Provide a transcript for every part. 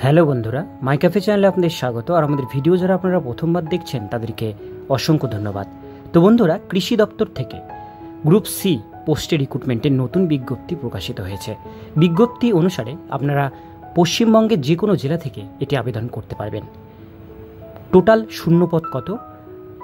Hello বন্ধুরা, মাই cafe চ্যানেলে আপনাদের স্বাগত। আর আমাদের ভিডিও যারা আপনারা প্রথমবার দেখছেন তাদেরকে অসংখ্য ধন্যবাদ। তো বন্ধুরা, কৃষি দপ্তর থেকে গ্রুপ সি পোস্টে রিক্রুটমেন্টের নতুন বিজ্ঞপ্তি প্রকাশিত হয়েছে। বিজ্ঞপ্তি অনুসারে আপনারা পশ্চিমবঙ্গের যে কোনো জেলা থেকে এটি আবেদন করতে পারবেন। টোটাল শূন্যপদ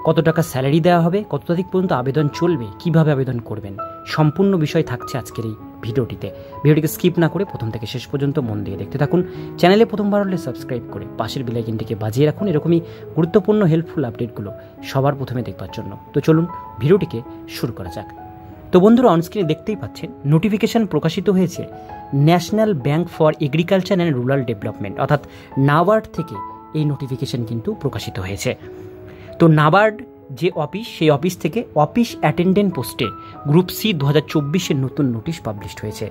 কত টাকা স্যালারি দেওয়া হবে, কত তারিখ পর্যন্ত আবেদন চলবে, কিভাবে আবেদন করবেন, সম্পূর্ণ বিষয় থাকছে আজকের এই ভিডিওটিকে স্কিপ না করে প্রথম থেকে শেষ পর্যন্ত মন দিয়ে দেখতে থাকুন। চ্যানেলে প্রথমবার হলে সাবস্ক্রাইব করে পাশের বেল আইকনটিকে বাজিয়ে রাখুন এরকমই গুরুত্বপূর্ণ হেল্পফুল আপডেটগুলো সবার প্রথমে দেখবার জন্য। তো চলুন ভিডিওটিকে শুরু করা যাক। তো বন্ধুরা, অনস্ক্রিনে দেখতেই পাচ্ছেন নোটিফিকেশন প্রকাশিত হয়েছে national bank for agriculture and rural development অর্থাৎ নাবার্ড থেকে এই নোটিফিকেশন কিন্তু প্রকাশিত হয়েছে। তো নাবার্ড যে অফিস, সেই অফিস থেকে অফিস অ্যাটেন্ডেন্ট পোস্টে গ্রুপ সি 2024-এর নতুন নোটিশ পাবলিশড হয়েছে।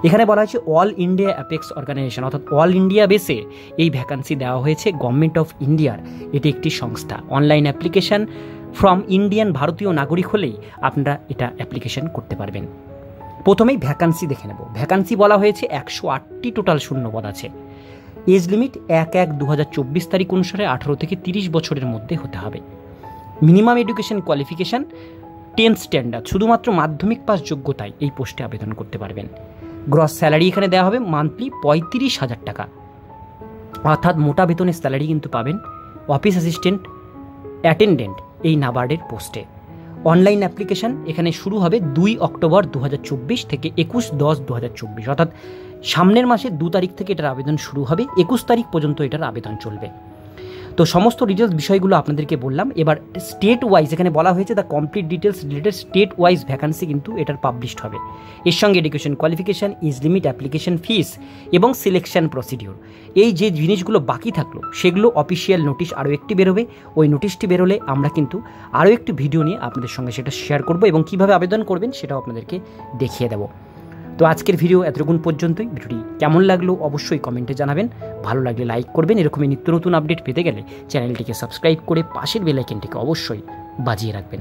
এখানে বলা হয়েছে অল ইন্ডিয়া অ্যাপেক্স অর্গানাইজেশন অর্থাৎ অল ইন্ডিয়া বেসে এই ভ্যাকান্সি দেওয়া হয়েছে গভর্নমেন্ট অফ ইন্ডিয়ার। এটি একটি সংস্থা। অনলাইন অ্যাপ্লিকেশন ফ্রম ইন্ডিয়ান ভারতীয় নাগরিক হলেই আপনারা এটা অ্যাপ্লিকেশন করতে পারবেন। প্রথমেই ভ্যাকান্সি দেখে নেব। ভ্যাকান্সি বলা হয়েছে 108টি টোটাল শূন্যপদ আছে। এজ লিমিট 1/1/2024 তারিখ অনুসারে 18 থেকে 30 বছরের মধ্যে হতে হবে। Minimum education qualification 10th standard, শুধুমাত্র মাধ্যমিক পাস যোগ্যতায় এই পোস্টে আবেদন করতে পারবেন। গ্রস স্যালারি এখানে দেওয়া হবে মান্থলি 35,000 টাকা, অর্থাৎ মোটা বেতনের স্যালারি কিন্তু পাবেন অফিস অ্যাসিস্ট্যান্ট অ্যাটেন্ডেন্ট এই নাবার্ডের পোস্টে। অনলাইন অ্যাপ্লিকেশান এখানে শুরু হবে 2 অক্টোবর 2024 থেকে 21/10/2024, অর্থাৎ সামনের মাসের 2 তারিখ থেকে এটার আবেদন শুরু হবে, 21 তারিখ পর্যন্ত এটার আবেদন চলবে। তো সমস্ত ডিটেলস বিষয়গুলো আপনাদেরকে বললাম। এবার স্টেট ওয়াইজ এখানে বলা হয়েছে the complete details related state wise vacancy কিন্তু এটার পাবলিশড হবে। এর সঙ্গে education qualification, age limit, application fees এবং সিলেকশন প্রসিডিওর, এই যে জিনিসগুলো বাকি থাকলো সেগুলো অফিসিয়াল নোটিশ আরও একটি বেরোবে। ওই নোটিশটি বেরোলে আমরা কিন্তু আরও একটি ভিডিও নিয়ে আপনাদের সঙ্গে সেটা শেয়ার করব এবং কীভাবে আবেদন করবেন সেটাও আপনাদেরকে দেখিয়ে দেবো। তো আজকের ভিডিও এতটুকুন পর্যন্তই। ভিডিওটি কেমন লাগলো অবশ্যই কমেন্টে জানাবেন। ভালো লাগলে লাইক করবেন। এরকমই নিত্য নতুন আপডেট পেতে গেলে চ্যানেলটিকে সাবস্ক্রাইব করে পাশের বেল আইকনটিকে অবশ্যই বাজিয়ে রাখবেন।